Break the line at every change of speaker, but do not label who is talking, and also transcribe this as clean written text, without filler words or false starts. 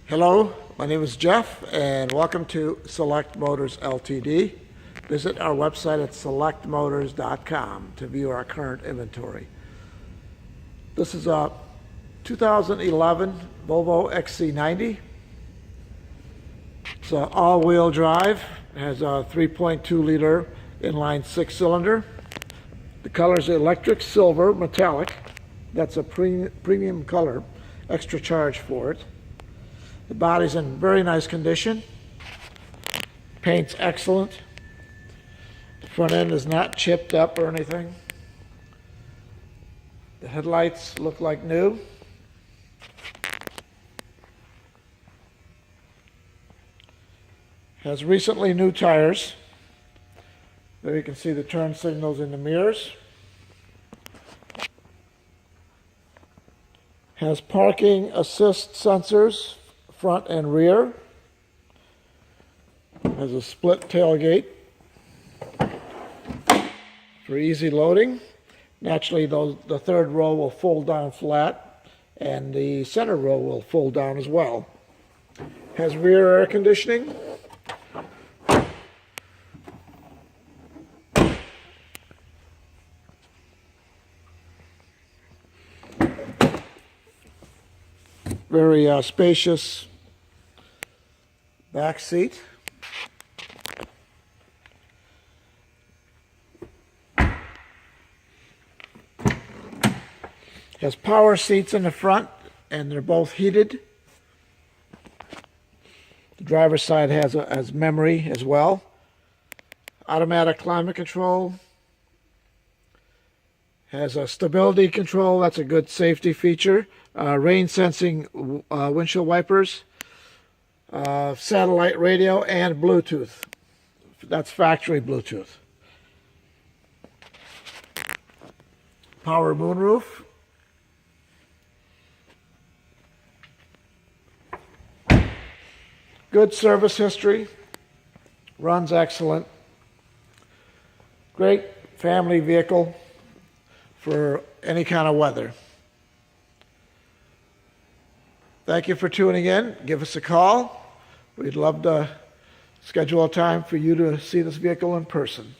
Hello, my name is Jeff and welcome to Select Motors Ltd. Visit our website at selectmotors.com to view our current inventory. This is a 2011 Volvo XC90. It's an all-wheel drive. It has a 3.2 liter inline six-cylinder. The color is electric silver metallic. That's a premium color, extra charge for it. The body's in very nice condition. Paint's excellent. The front end is not chipped up or anything. The headlights look like new. Has recently new tires. There you can see the turn signals in the mirrors. Has parking assist sensors, front and rear. Has a split tailgate for easy loading. Naturally, the third row will fold down flat, and the center row will fold down as well. Has rear air conditioning. Very spacious back seat. Has power seats in the front, and they're both heated. The driver's side has memory as well. Automatic climate control. Has a stability control. That's a good safety feature. Rain sensing windshield wipers. Satellite radio and Bluetooth. That's factory Bluetooth. Power moonroof. Good service history. Runs excellent. Great family vehicle for any kind of weather. Thank you for tuning in. Give us a call. We'd love to schedule a time for you to see this vehicle in person.